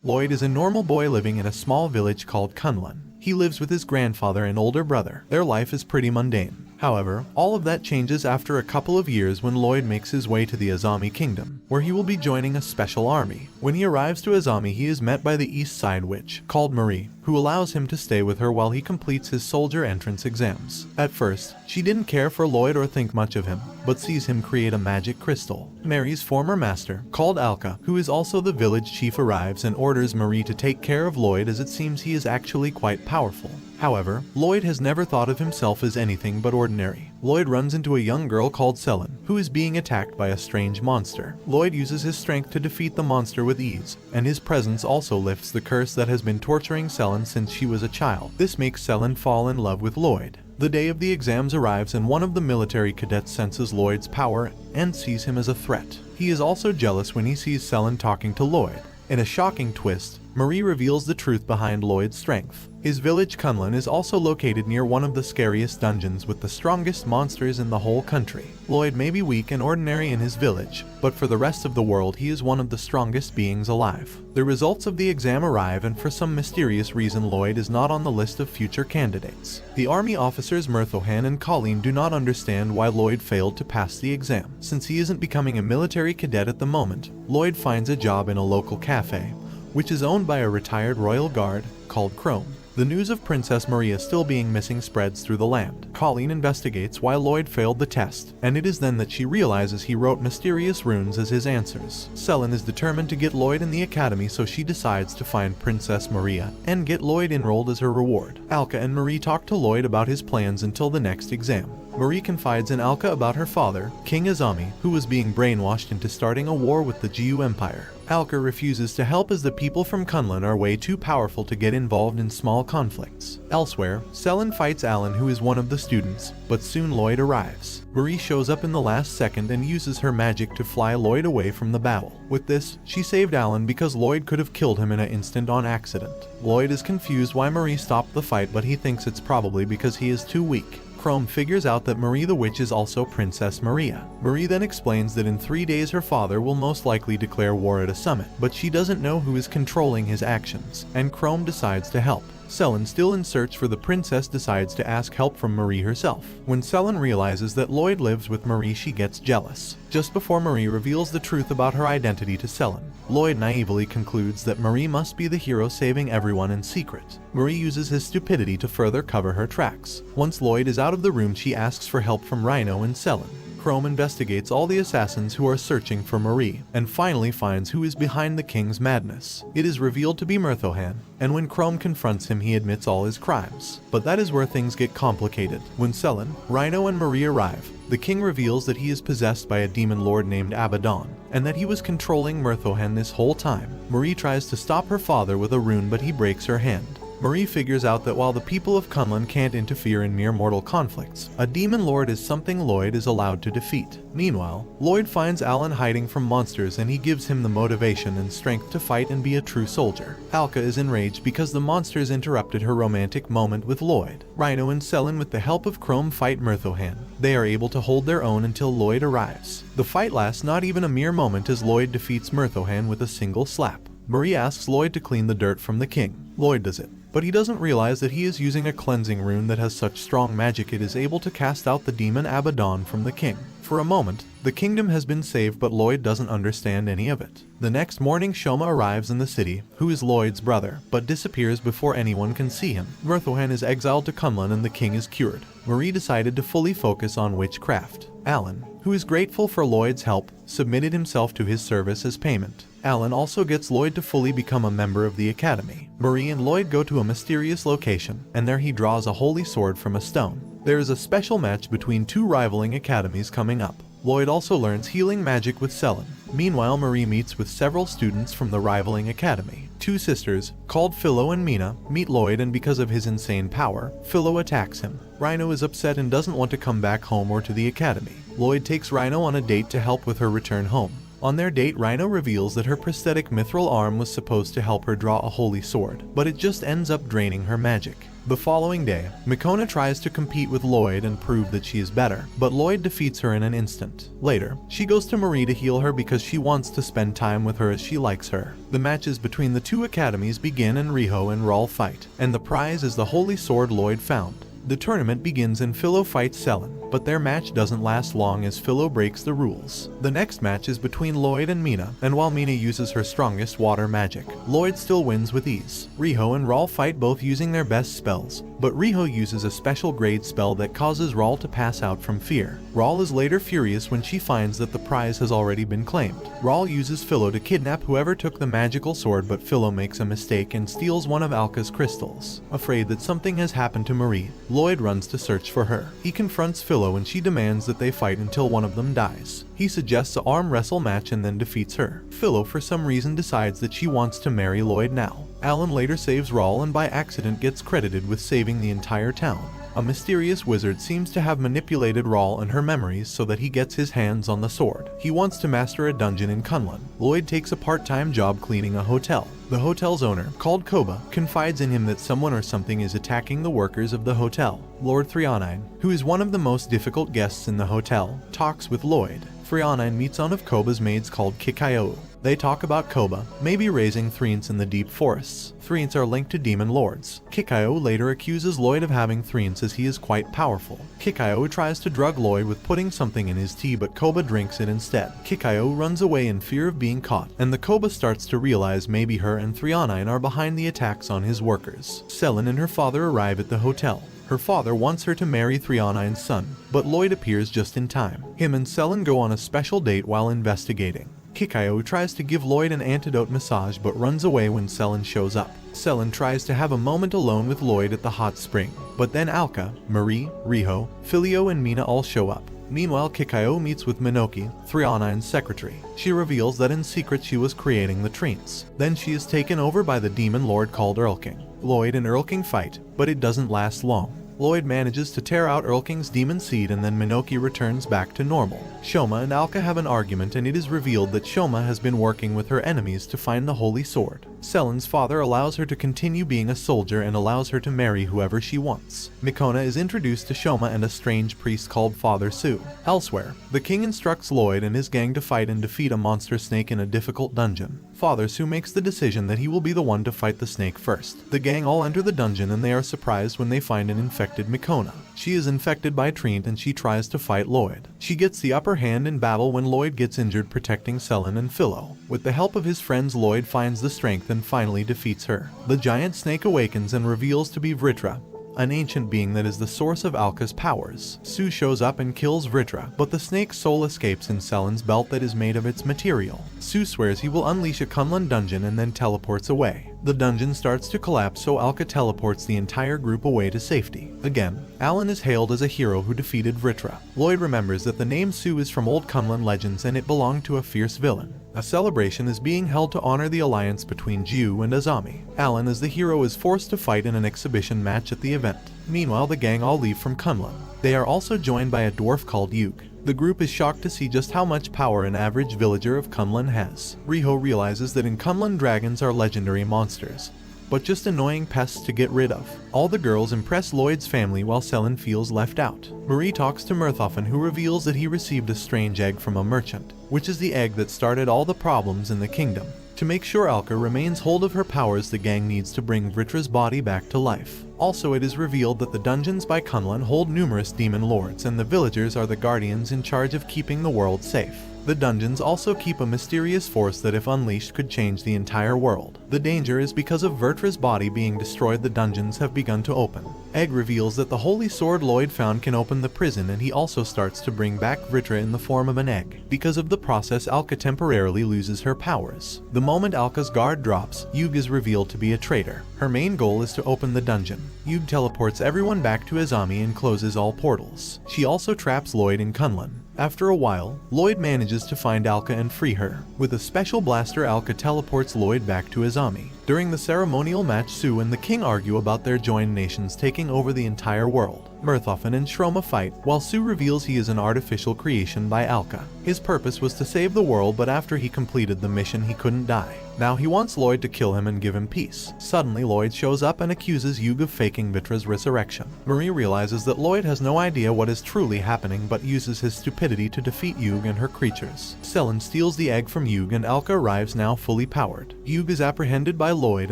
Lloyd is a normal boy living in a small village called Kunlun. He lives with his grandfather and older brother. Their life is pretty mundane. However, all of that changes after a couple of years when Lloyd makes his way to the Azami Kingdom, where he will be joining a special army. When he arrives to Azami, he is met by the East Side Witch, called Marie, who allows him to stay with her while he completes his soldier entrance exams. At first, she didn't care for Lloyd or think much of him, but sees him create a magic crystal. Marie's former master, called Alka, who is also the village chief, arrives and orders Marie to take care of Lloyd, as it seems he is actually quite powerful. However, Lloyd has never thought of himself as anything but ordinary. Lloyd runs into a young girl called Selin, who is being attacked by a strange monster. Lloyd uses his strength to defeat the monster with ease, and his presence also lifts the curse that has been torturing Selin since she was a child. This makes Selin fall in love with Lloyd. The day of the exams arrives and one of the military cadets senses Lloyd's power and sees him as a threat. He is also jealous when he sees Selin talking to Lloyd. In a shocking twist, Marie reveals the truth behind Lloyd's strength. His village Kunlun is also located near one of the scariest dungeons with the strongest monsters in the whole country. Lloyd may be weak and ordinary in his village, but for the rest of the world he is one of the strongest beings alive. The results of the exam arrive, and for some mysterious reason Lloyd is not on the list of future candidates. The army officers Murthohan and Colleen do not understand why Lloyd failed to pass the exam. Since he isn't becoming a military cadet at the moment, Lloyd finds a job in a local cafe, which is owned by a retired royal guard called Chrome. The news of Princess Maria still being missing spreads through the land. Colleen investigates why Lloyd failed the test, and it is then that she realizes he wrote mysterious runes as his answers. Selin is determined to get Lloyd in the academy, so she decides to find Princess Maria and get Lloyd enrolled as her reward. Alka and Marie talk to Lloyd about his plans until the next exam. Marie confides in Alka about her father, King Azami, who was being brainwashed into starting a war with the Jiu Empire. Alka refuses to help as the people from Kunlun are way too powerful to get involved in small conflicts. Elsewhere, Selin fights Alan, who is one of the students, but soon Lloyd arrives. Marie shows up in the last second and uses her magic to fly Lloyd away from the battle. With this, she saved Alan because Lloyd could have killed him in an instant on accident. Lloyd is confused why Marie stopped the fight, but he thinks it's probably because he is too weak. Chrome figures out that Marie the Witch is also Princess Maria. Marie then explains that in 3 days her father will most likely declare war at a summit, but she doesn't know who is controlling his actions, and Chrome decides to help. Selin, still in search for the princess, decides to ask help from Marie herself. When Selin realizes that Lloyd lives with Marie, she gets jealous. Just before Marie reveals the truth about her identity to Selin, Lloyd naively concludes that Marie must be the hero saving everyone in secret. Marie uses his stupidity to further cover her tracks. Once Lloyd is out of the room, she asks for help from Rhino and Selin. Chrome investigates all the assassins who are searching for Marie, and finally finds who is behind the king's madness. It is revealed to be Murthohan, and when Chrome confronts him he admits all his crimes. But that is where things get complicated. When Selin, Rhino and Marie arrive, the king reveals that he is possessed by a demon lord named Abaddon, and that he was controlling Murthohan this whole time. Marie tries to stop her father with a rune, but he breaks her hand. Marie figures out that while the people of Kunlun can't interfere in mere mortal conflicts, a demon lord is something Lloyd is allowed to defeat. Meanwhile, Lloyd finds Alan hiding from monsters, and he gives him the motivation and strength to fight and be a true soldier. Alka is enraged because the monsters interrupted her romantic moment with Lloyd. Rhino and Selin, with the help of Chrome, fight Murthohan. They are able to hold their own until Lloyd arrives. The fight lasts not even a mere moment as Lloyd defeats Murthohan with a single slap. Marie asks Lloyd to clean the dirt from the king. Lloyd does it, but he doesn't realize that he is using a cleansing rune that has such strong magic it is able to cast out the demon Abaddon from the king. For a moment, the kingdom has been saved, but Lloyd doesn't understand any of it. The next morning, Shoma arrives in the city, who is Lloyd's brother, but disappears before anyone can see him. Murthohan is exiled to Kunlun and the king is cured. Marie decided to fully focus on witchcraft. Alan, who is grateful for Lloyd's help, submitted himself to his service as payment. Alan also gets Lloyd to fully become a member of the academy. Marie and Lloyd go to a mysterious location, and there he draws a holy sword from a stone. There is a special match between two rivaling academies coming up. Lloyd also learns healing magic with Selin. Meanwhile, Marie meets with several students from the rivaling academy. Two sisters, called Philo and Mina, meet Lloyd, and because of his insane power, Philo attacks him. Rhino is upset and doesn't want to come back home or to the academy. Lloyd takes Rhino on a date to help with her return home. On their date, Rhino reveals that her prosthetic mithril arm was supposed to help her draw a holy sword, but it just ends up draining her magic. The following day, Mekona tries to compete with Lloyd and prove that she is better, but Lloyd defeats her in an instant. Later, she goes to Marie to heal her because she wants to spend time with her as she likes her. The matches between the two academies begin and Riho and Rawl fight, and the prize is the holy sword Lloyd found. The tournament begins and Philo fights Selin, but their match doesn't last long as Philo breaks the rules. The next match is between Lloyd and Mina, and while Mina uses her strongest water magic, Lloyd still wins with ease. Riho and Rawl fight both using their best spells, but Riho uses a special grade spell that causes Rawl to pass out from fear. Rawl is later furious when she finds that the prize has already been claimed. Rawl uses Philo to kidnap whoever took the magical sword, but Philo makes a mistake and steals one of Alka's crystals. Afraid that something has happened to Marie, Lloyd runs to search for her. He confronts Philo and she demands that they fight until one of them dies. He suggests an arm wrestle match and then defeats her. Philo for some reason decides that she wants to marry Lloyd now. Alan later saves Rawl and by accident gets credited with saving the entire town. A mysterious wizard seems to have manipulated Rawl and her memories so that he gets his hands on the sword. He wants to master a dungeon in Kunlun. Lloyd takes a part-time job cleaning a hotel. The hotel's owner, called Koba, confides in him that someone or something is attacking the workers of the hotel. Lord Threonine, who is one of the most difficult guests in the hotel, talks with Lloyd. Threonine meets one of Koba's maids called Kikyo. They talk about Koba maybe raising Threents in the deep forests. Threents are linked to demon lords. Kikyo later accuses Lloyd of having Threents as he is quite powerful. Kikyo tries to drug Lloyd with putting something in his tea, but Koba drinks it instead. Kikyo runs away in fear of being caught, and the Koba starts to realize maybe her and Threonine are behind the attacks on his workers. Selin and her father arrive at the hotel. Her father wants her to marry Threonine's son, but Lloyd appears just in time. Him and Selin go on a special date while investigating. Kikyo tries to give Lloyd an antidote massage but runs away when Selin shows up. Selin tries to have a moment alone with Lloyd at the hot spring, but then Alka, Marie, Riho, Filio and Mina all show up. Meanwhile, Kikyo meets with Minoki, Threonine's secretary. She reveals that in secret she was creating the Treants. Then she is taken over by the demon lord called Erlking. Lloyd and Erlking fight, but it doesn't last long. Lloyd manages to tear out Erlking's demon seed and then Minoki returns back to normal. Shoma and Alka have an argument and it is revealed that Shoma has been working with her enemies to find the holy sword. Selin's father allows her to continue being a soldier and allows her to marry whoever she wants. Mekona is introduced to Shoma and a strange priest called Father Su. Elsewhere, the king instructs Lloyd and his gang to fight and defeat a monster snake in a difficult dungeon. Father Su makes the decision that he will be the one to fight the snake first. The gang all enter the dungeon and they are surprised when they find an infected Mekona. She is infected by Treant and she tries to fight Lloyd. She gets the upper hand in battle when Lloyd gets injured protecting Selin and Philo. With the help of his friends, Lloyd finds the strength and finally defeats her. The giant snake awakens and reveals to be Vritra, an ancient being that is the source of Alka's powers. Su shows up and kills Vritra, but the snake's soul escapes in Selin's belt that is made of its material. Su swears he will unleash a Kunlun dungeon and then teleports away. The dungeon starts to collapse, so Alka teleports the entire group away to safety. Again, Alan is hailed as a hero who defeated Vritra. Lloyd remembers that the name Su is from old Kunlun legends and it belonged to a fierce villain. A celebration is being held to honor the alliance between Ju and Azami. Alan as the hero is forced to fight in an exhibition match at the event. Meanwhile, the gang all leave from Kunlun. They are also joined by a dwarf called Yuk. The group is shocked to see just how much power an average villager of Kunlun has. Riho realizes that in Kunlun dragons are legendary monsters, but just annoying pests to get rid of. All the girls impress Lloyd's family while Selin feels left out. Marie talks to Murthoffen, who reveals that he received a strange egg from a merchant, which is the egg that started all the problems in the kingdom. To make sure Alka remains hold of her powers, the gang needs to bring Vritra's body back to life. Also, it is revealed that the dungeons by Kunlun hold numerous demon lords and the villagers are the guardians in charge of keeping the world safe. The dungeons also keep a mysterious force that if unleashed could change the entire world. The danger is because of Vrtra's body being destroyed, the dungeons have begun to open. Egg reveals that the holy sword Lloyd found can open the prison and he also starts to bring back Vritra in the form of an egg. Because of the process, Alka temporarily loses her powers. The moment Alka's guard drops, Yug is revealed to be a traitor. Her main goal is to open the dungeon. Yug teleports everyone back to Azami and closes all portals. She also traps Lloyd in Kunlun. After a while, Lloyd manages to find Alka and free her. With a special blaster, Alka teleports Lloyd back to Azami. During the ceremonial match, Su and the king argue about their joined nations taking over the entire world. Mirthoffen and Shroma fight, while Sue reveals he is an artificial creation by Alka. His purpose was to save the world, but after he completed the mission he couldn't die. Now he wants Lloyd to kill him and give him peace. Suddenly Lloyd shows up and accuses Hugh of faking Vitra's resurrection. Marie realizes that Lloyd has no idea what is truly happening but uses his stupidity to defeat Hugh and her creatures. Selen steals the egg from Hugh and Alka arrives now fully powered. Hugh is apprehended by Lloyd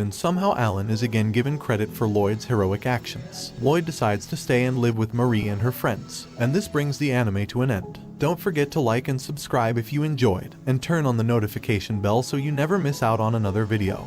and somehow Alan is again given credit for Lloyd's heroic actions. Lloyd decides to stay and live with Marie and her friends, and this brings the anime to an end. Don't forget to like and subscribe if you enjoyed, and turn on the notification bell so you never miss out on another video.